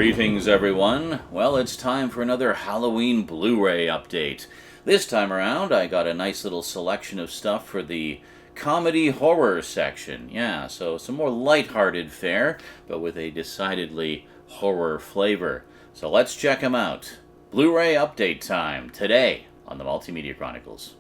Greetings, everyone. Well, it's time for another Halloween Blu-ray update. This time around, I got a nice little selection of stuff for the comedy horror section. Yeah, so some more lighthearted fare, but with a decidedly horror flavor. So let's check them out. Blu-ray update time today on the Multimedia Chronicles.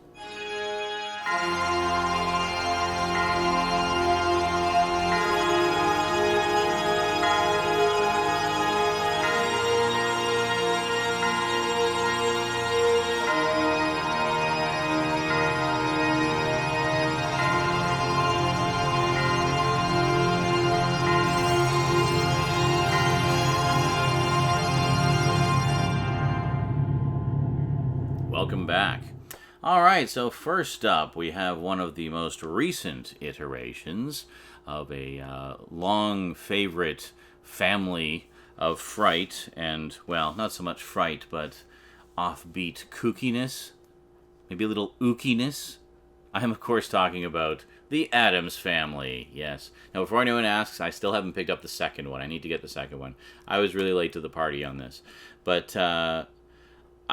Welcome back. Alright, so first up we have one of the most recent iterations of a long favorite family of fright and, well, not so much fright, but offbeat kookiness, maybe a little ookiness. I am, of course, talking about the Addams Family, yes. Now, before anyone asks, I still haven't picked up the second one. I need to get the second one. I was really late to the party on this. But,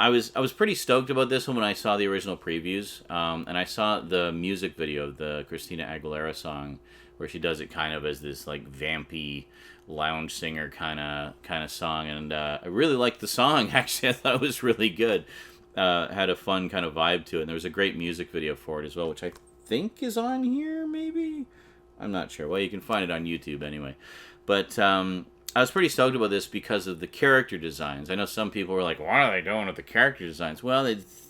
I was pretty stoked about this one when I saw the original previews, and I saw the music video of the Christina Aguilera song, where she does it kind of as this like vampy lounge singer kind of song, and I really liked the song. Actually, I thought it was really good. Had a fun kind of vibe to it, and there was a great music video for it as well, which I think is on here. Maybe, I'm not sure. Well, you can find it on YouTube anyway, but. I was pretty stoked about this because of the character designs. I know some people were like, what are they doing with the character designs? Well,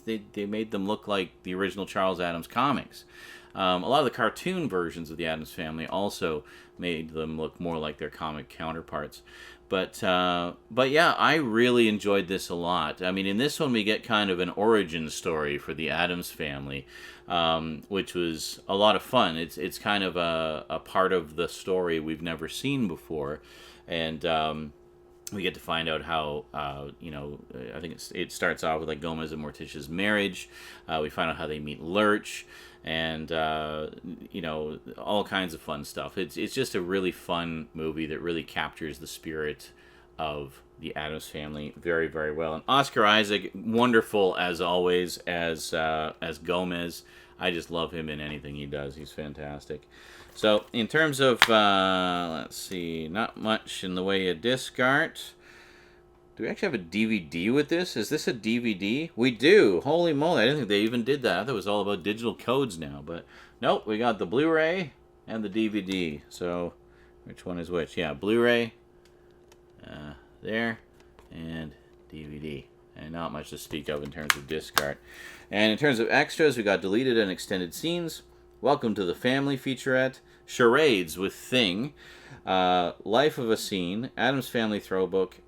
they made them look like the original Charles Addams comics. A lot of the cartoon versions of the Addams Family also made them look more like their comic counterparts. But yeah, I really enjoyed this a lot. I mean, in this one we get kind of an origin story for the Addams Family, which was a lot of fun. It's kind of a part of the story we've never seen before. And we get to find out how, I think it starts off with like Gomez and Morticia's marriage. We find out how they meet Lurch, and all kinds of fun stuff. It's just a really fun movie that really captures the spirit of the Addams Family very, very well. And Oscar Isaac, wonderful as always as Gomez. I just love him in anything he does. He's fantastic. So, in terms of, let's see, not much in the way of disc art. Do we actually have a DVD with this? Is this a DVD? We do! Holy moly, I didn't think they even did that. I thought it was all about digital codes now. But, nope, we got the Blu-ray and the DVD. So, which one is which? Yeah, Blu-ray, there, and DVD. And not much to speak of in terms of disc art. And in terms of extras, we got deleted and extended scenes. Welcome to the Family featurette, charades with Thing, Life of a Scene, Addams Family throwback,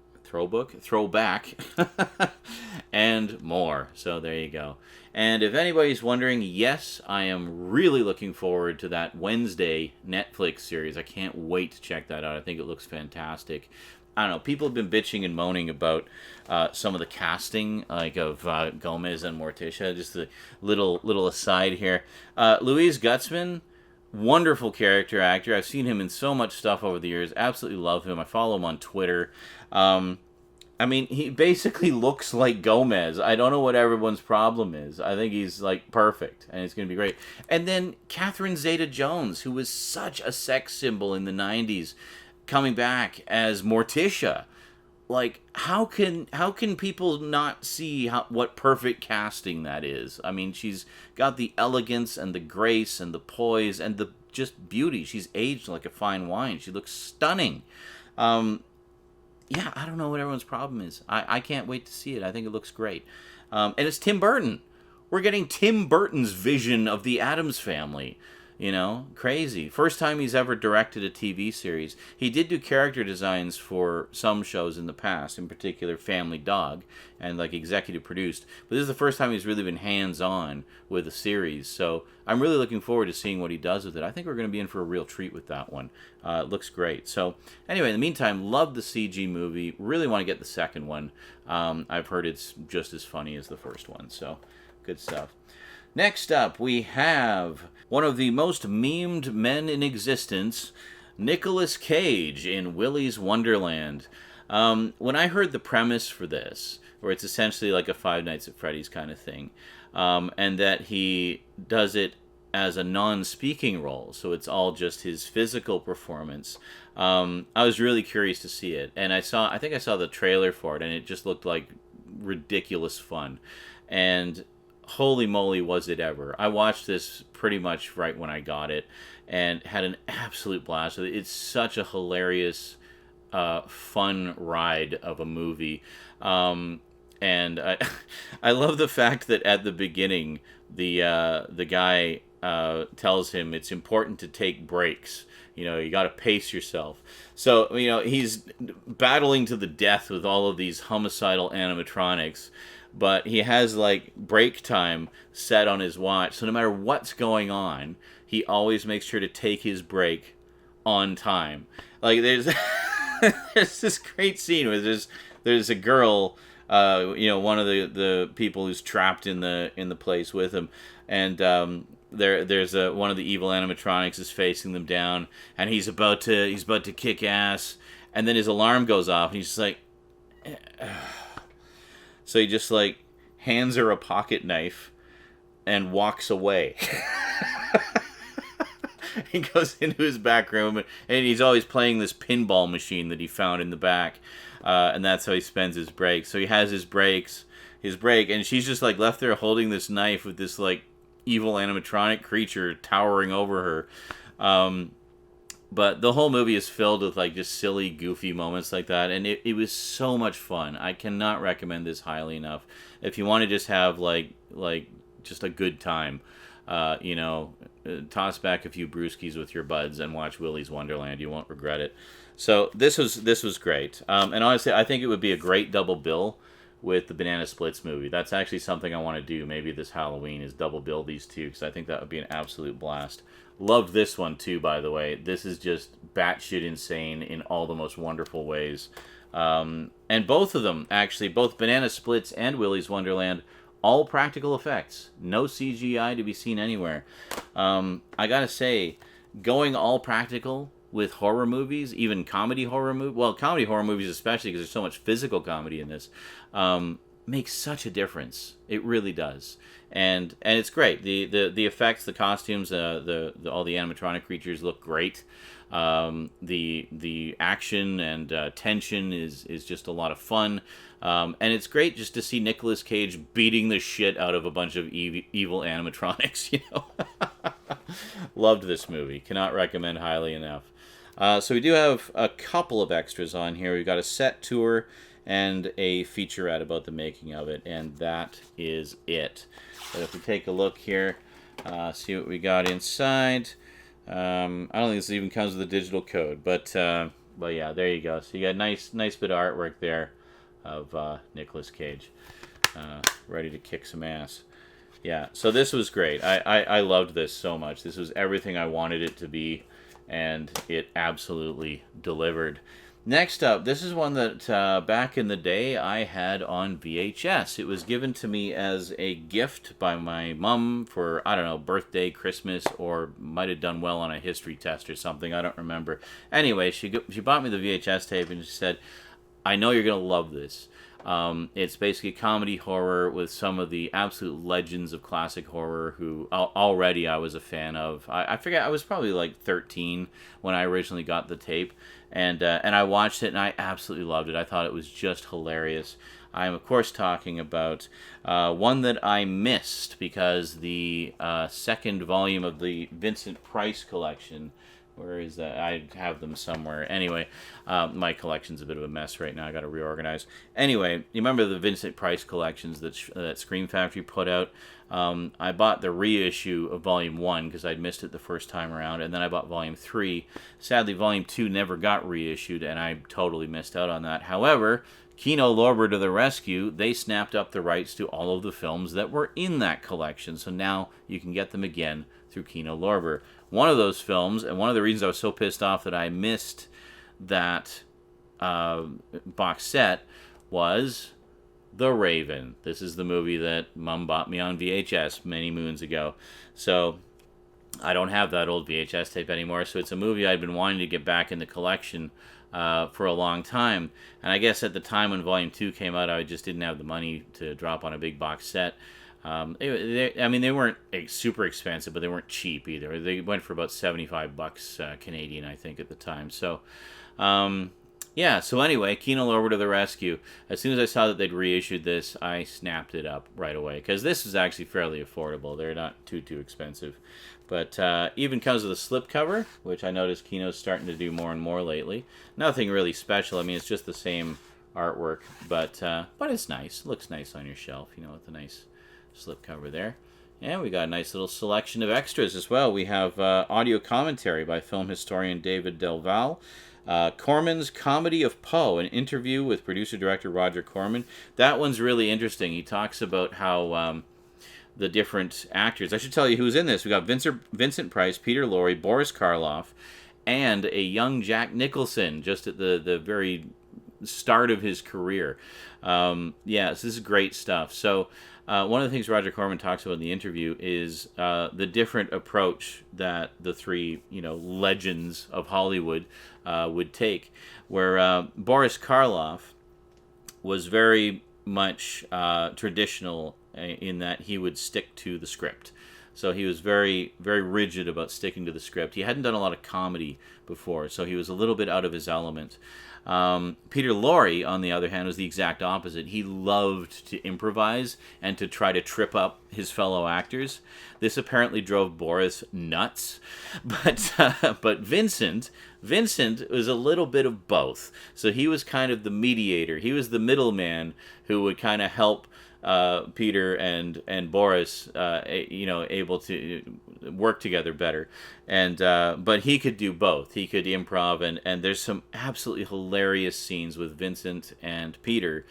and more. So there you go. And if anybody's wondering, yes, I am really looking forward to that Wednesday Netflix series. I can't wait to check that out. I think it looks fantastic. I don't know, people have been bitching and moaning about some of the casting, like of Gomez and Morticia. Just a little aside here. Louise Gutzman, wonderful character actor. I've seen him in so much stuff over the years. Absolutely love him. I follow him on Twitter. I mean, he basically looks like Gomez. I don't know what everyone's problem is. I think he's, like, perfect, and it's going to be great. And then Catherine Zeta-Jones, who was such a sex symbol in the 90s, coming back as Morticia. Like, how can people not see what perfect casting that is? I mean, she's got the elegance and the grace and the poise and the just beauty. She's aged like a fine wine. She looks stunning. Yeah, I don't know what everyone's problem is. I can't wait to see it. I think it looks great. And it's Tim Burton. We're getting Tim Burton's vision of the Addams Family. You know, crazy. First time he's ever directed a TV series. He did do character designs for some shows in the past, in particular Family Dog, and like executive produced. But this is the first time he's really been hands-on with a series. So I'm really looking forward to seeing what he does with it. I think we're going to be in for a real treat with that one. It looks great. So anyway, in the meantime, love the CG movie. Really want to get the second one. I've heard it's just as funny as the first one. So good stuff. Next up, we have one of the most memed men in existence, Nicolas Cage in Willies Wonderland. When I heard the premise for this, where it's essentially like a Five Nights at Freddy's kind of thing, and that he does it as a non-speaking role, so it's all just his physical performance. I was really curious to see it, and I think I saw the trailer for it, and it just looked like ridiculous fun. And holy moly, was it ever! I watched this pretty much right when I got it, and had an absolute blast with it. It's such a hilarious, fun ride of a movie. And I love the fact that at the beginning, the guy tells him it's important to take breaks. You got to pace yourself. So, he's battling to the death with all of these homicidal animatronics, but he has, like, break time set on his watch. So no matter what's going on, he always makes sure to take his break on time. Like, there's this great scene where there's a girl, one of the people who's trapped in the place with him, and there's one of the evil animatronics is facing them down, and he's about to kick ass, and then his alarm goes off, and he's just like, so he just like hands her a pocket knife and walks away. He goes into his back room, and he's always playing this pinball machine that he found in the back, and that's how he spends his break. So he has his break, and she's just like left there holding this knife with this like evil animatronic creature towering over her. But the whole movie is filled with like just silly, goofy moments like that, and it was so much fun. I cannot recommend this highly enough. If you want to just have like just a good time, toss back a few brewskis with your buds and watch Willies Wonderland. You won't regret it. So this was great. And honestly, I think it would be a great double bill with the Banana Splits movie. That's actually something I want to do maybe this Halloween, is double bill these two, because I think that would be an absolute blast. Loved this one too, by the way. This is just batshit insane in all the most wonderful ways. And both of them, actually, both Banana Splits and Willies Wonderland, all practical effects. No CGI to be seen anywhere. I gotta say, going all practical with horror movies, even comedy horror movies, well, comedy horror movies especially, because there's so much physical comedy in this, makes such a difference. It really does. And it's great. The effects, the costumes, all the animatronic creatures look great. The action and tension is just a lot of fun. And it's great just to see Nicolas Cage beating the shit out of a bunch of evil animatronics, Loved this movie. Cannot recommend highly enough. So we do have a couple of extras on here. We've got a set tour and a featurette about the making of it, and that is it. But if we take a look here, see what we got inside. I don't think this even comes with a digital code, but yeah, there you go. So you got nice bit of artwork there of Nicolas Cage, ready to kick some ass. Yeah, so this was great. I loved this so much. This was everything I wanted it to be, and it absolutely delivered. Next up, this is one that back in the day I had on VHS. It was given to me as a gift by my mom for, I don't know, birthday, Christmas, or might have done well on a history test or something. I don't remember. Anyway, she bought me the VHS tape and she said, I know you're going to love this. It's basically comedy horror with some of the absolute legends of classic horror who already I was a fan of. I forget, I was probably like 13 when I originally got the tape, and I watched it and I absolutely loved it. I thought it was just hilarious. I'm of course talking about one that I missed because the second volume of the Vincent Price collection. Where is that? I have them somewhere. Anyway, my collection's a bit of a mess right now. I got to reorganize. Anyway, you remember the Vincent Price collections that Scream Factory put out? I bought the reissue of Volume 1 because I'd missed it the first time around, and then I bought Volume 3. Sadly, Volume 2 never got reissued, and I totally missed out on that. However, Kino Lorber to the rescue, they snapped up the rights to all of the films that were in that collection, so now you can get them again through Kino Lorber. One of those films, and one of the reasons I was so pissed off that I missed that box set, was The Raven. This is the movie that Mom bought me on VHS many moons ago. So I don't have that old VHS tape anymore, so it's a movie I'd been wanting to get back in the collection for a long time. And I guess at the time when Volume 2 came out, I just didn't have the money to drop on a big box set. I mean, they weren't super expensive, but they weren't cheap either. They went for about 75 bucks Canadian, I think, at the time. So, yeah, so anyway, Kino Lorber to the rescue. As soon as I saw that they'd reissued this, I snapped it up right away, because this is actually fairly affordable. They're not too expensive. But even comes with a slipcover, which I noticed Kino's starting to do more and more lately. Nothing really special. I mean, it's just the same artwork, but it's nice. It looks nice on your shelf, you know, with a nice slipcover there. And we got a nice little selection of extras as well. We have audio commentary by film historian David Delval. Corman's Comedy of Poe, an interview with producer-director Roger Corman. That one's really interesting. He talks about how the different actors... I should tell you who's in this. We got Vincent Price, Peter Lorre, Boris Karloff, and a young Jack Nicholson, just at the very start of his career. So this is great stuff. So one of the things Roger Corman talks about in the interview is the different approach that the three, legends of Hollywood would take. Where Boris Karloff was very much traditional in that he would stick to the script. So he was very, very rigid about sticking to the script. He hadn't done a lot of comedy before, so he was a little bit out of his element. Peter Lorre, on the other hand, was the exact opposite. He loved to improvise and to try to trip up his fellow actors. This apparently drove Boris nuts. But Vincent was a little bit of both. So he was kind of the mediator. He was the middleman who would kind of help Peter and Boris, able to work together better. And but he could do both. He could improv, and there's some absolutely hilarious scenes with Vincent and Peter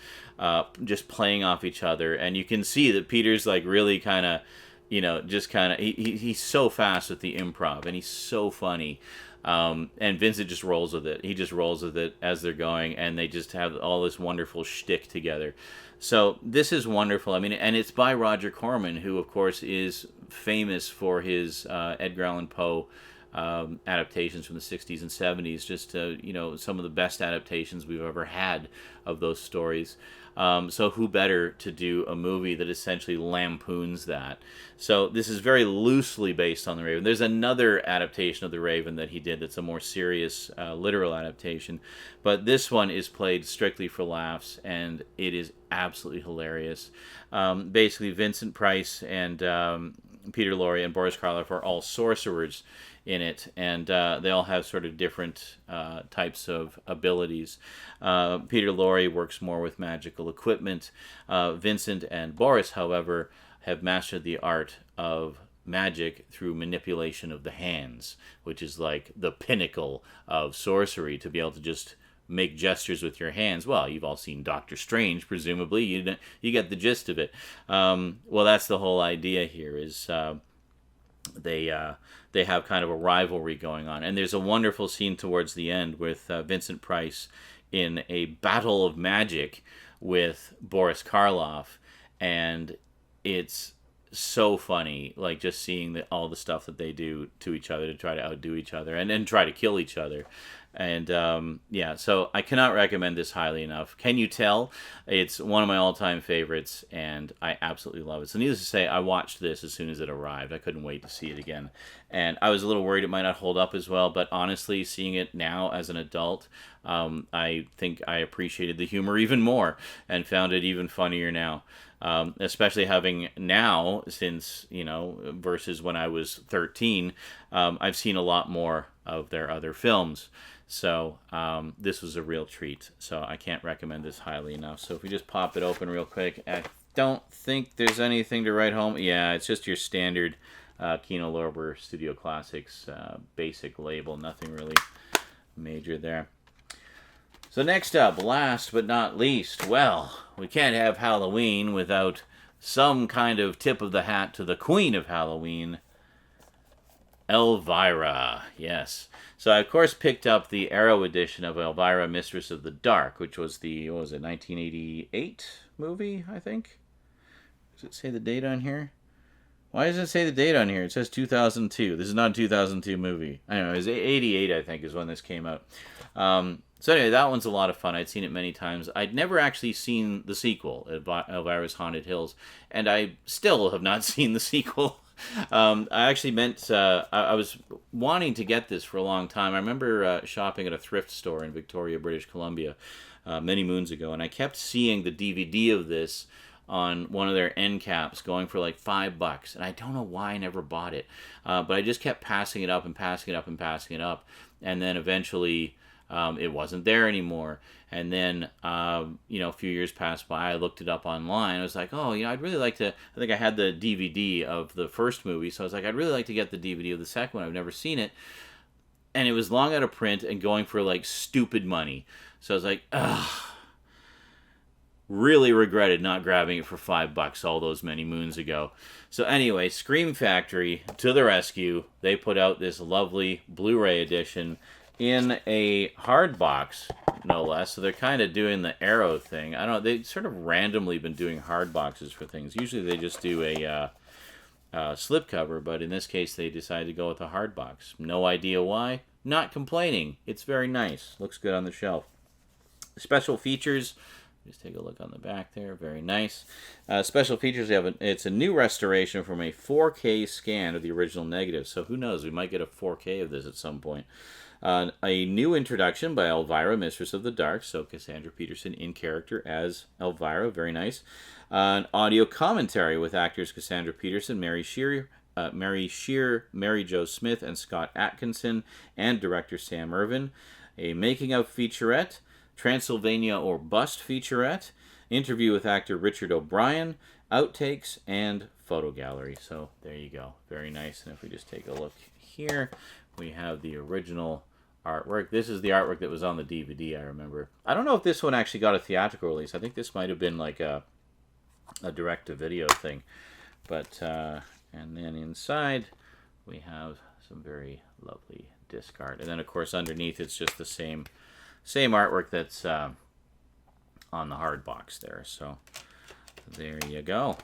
just playing off each other. And you can see that Peter's like really kind of, he's so fast with the improv, and he's so funny. And Vincent just rolls with it. He just rolls with it as they're going, and they just have all this wonderful shtick together. So this is wonderful. I mean, and it's by Roger Corman, who, of course, is famous for his Edgar Allan Poe adaptations from the 60s and 70s. Just, some of the best adaptations we've ever had of those stories. So who better to do a movie that essentially lampoons that? So this is very loosely based on The Raven. There's another adaptation of The Raven that he did that's a more serious, literal adaptation. But this one is played strictly for laughs, and it is absolutely hilarious. Basically, Vincent Price and Peter Lorre and Boris Karloff are all sorcerers in it, and they all have sort of different types of abilities. Peter Lorre works more with magical equipment. Vincent and Boris, however, have mastered the art of magic through manipulation of the hands, which is like the pinnacle of sorcery, to be able to just make gestures with your hands. Well, you've all seen Doctor Strange, presumably. You get the gist of it. Well, that's the whole idea here, is they have kind of a rivalry going on. And there's a wonderful scene towards the end with Vincent Price in a battle of magic with Boris Karloff, and it's so funny, like just seeing all the stuff that they do to each other to try to outdo each other and then try to kill each other. And so I cannot recommend this highly enough. Can you tell? It's one of my all-time favorites, and I absolutely love it. So needless to say, I watched this as soon as it arrived. I couldn't wait to see it again. And I was a little worried it might not hold up as well, but honestly, seeing it now as an adult, I think I appreciated the humor even more and found it even funnier now. Especially having now, since, versus when I was 13, I've seen a lot more of their other films. So this was a real treat. So I can't recommend this highly enough. So if we just pop it open real quick, I don't think there's anything to write home. Yeah, it's just your standard Kino Lorber Studio Classics basic label. Nothing really major there. So next up, last but not least, well, we can't have Halloween without some kind of tip of the hat to the Queen of Halloween, Elvira. Yes. So I, of course, picked up the Arrow edition of Elvira, Mistress of the Dark, which was the, 1988 movie, I think? Does it say the date on here? Why does it say the date on here? It says 2002. This is not a 2002 movie. I don't know. It was 88, I think, is when this came out. So anyway, that one's a lot of fun. I'd seen it many times. I'd never actually seen the sequel, Elvira's Haunted Hills, and I still have not seen the sequel. I actually meant, I was wanting to get this for a long time. I remember shopping at a thrift store in Victoria, British Columbia, many moons ago, and I kept seeing the DVD of this on one of their end caps going for like $5, and I don't know why I never bought it, but I just kept passing it up and passing it up and passing it up, and then eventually it wasn't there anymore. And then, a few years passed by. I looked it up online. I was like, oh, I'd really like to. I think I had the DVD of the first movie, so I was like, I'd really like to get the DVD of the second one. I've never seen it. And it was long out of print and going for like stupid money. So I was like, ugh. Really regretted not grabbing it for $5 all those many moons ago. So anyway, Scream Factory to the rescue. They put out this lovely Blu-ray edition in a hard box, no less. So they're kind of doing the Arrow thing. I don't know. They've sort of randomly been doing hard boxes for things. Usually they just do a slipcover, but in this case they decided to go with a hard box. No idea why. Not complaining. It's very nice. Looks good on the shelf. Special features. Just take a look on the back there. Very nice. Special features, it's a new restoration from a 4K scan of the original negative. So who knows? We might get a 4K of this at some point. A new introduction by Elvira, Mistress of the Dark. So Cassandra Peterson in character as Elvira. Very nice. An audio commentary with actors Cassandra Peterson, Mary Shear, Mary Jo Smith, and Scott Atkinson, and director Sam Irvin. A making-of featurette. Transylvania or Bust featurette, interview with actor Richard O'Brien, outtakes, and photo gallery. So there you go. Very nice. And if we just take a look here, we have the original artwork. This is the artwork that was on the DVD, I remember. I don't know if this one actually got a theatrical release. I think this might have been like a direct-to-video thing. But, and then inside, we have some very lovely disc art. And then, of course, underneath, it's just the same artwork that's on the hard box there. So there you go.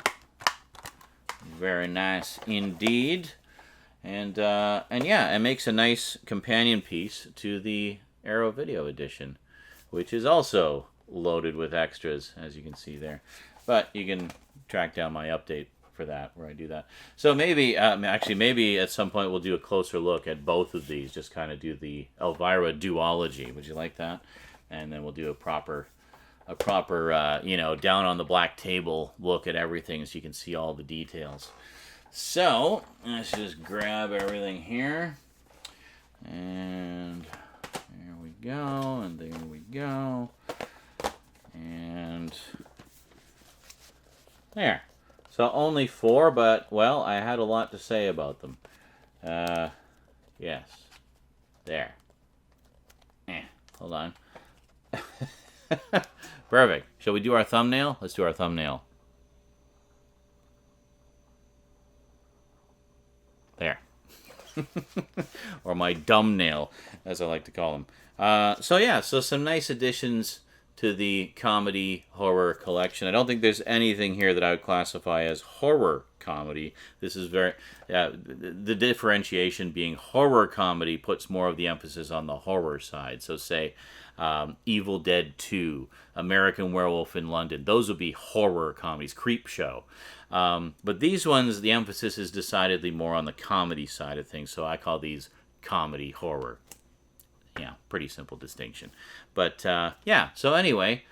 Very nice indeed. And yeah, it makes a nice companion piece to the Arrow Video Edition, which is also loaded with extras, as you can see there. But you can track down my update for that, where I do that. So maybe, maybe at some point we'll do a closer look at both of these, just kind of do the Elvira duology. Would you like that? And then we'll do a proper, down on the black table look at everything so you can see all the details. So, let's just grab everything here. And there we go, and there we go. And there. So only 4, but, well, I had a lot to say about them. Yes. There. Hold on. Perfect. Shall we do our thumbnail? Let's do our thumbnail. There. Or my dumb nail, as I like to call them. So some nice additions to the comedy horror collection. I don't think there's anything here that I would classify as horror comedy. This is very the differentiation being horror comedy puts more of the emphasis on the horror side. So say Evil Dead 2, American Werewolf in London. Those would be horror comedies, Creep Show. But these ones, the emphasis is decidedly more on the comedy side of things. So I call these comedy horror. Yeah, pretty simple distinction. But, so anyway,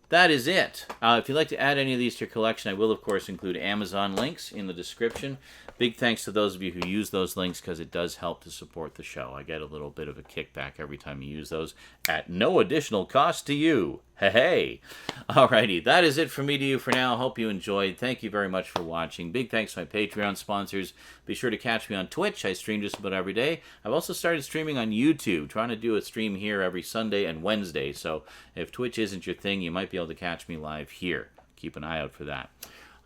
that is it. If you'd like to add any of these to your collection, I will, of course, include Amazon links in the description. Big thanks to those of you who use those links because it does help to support the show. I get a little bit of a kickback every time you use those at no additional cost to you. Hey! Alrighty, that is it from me to you for now. Hope you enjoyed. Thank you very much for watching. Big thanks to my Patreon sponsors. Be sure to catch me on Twitch. I stream just about every day. I've also started streaming on YouTube, trying to do a stream here every Sunday and Wednesday. So if Twitch isn't your thing, you might be able to catch me live here. Keep an eye out for that.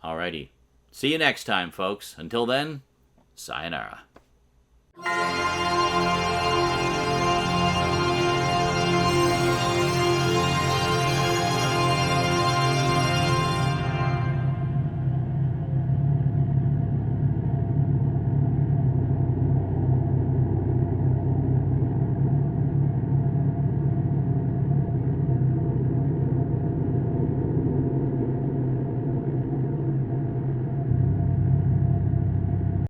Alrighty. See you next time, folks. Until then, sayonara.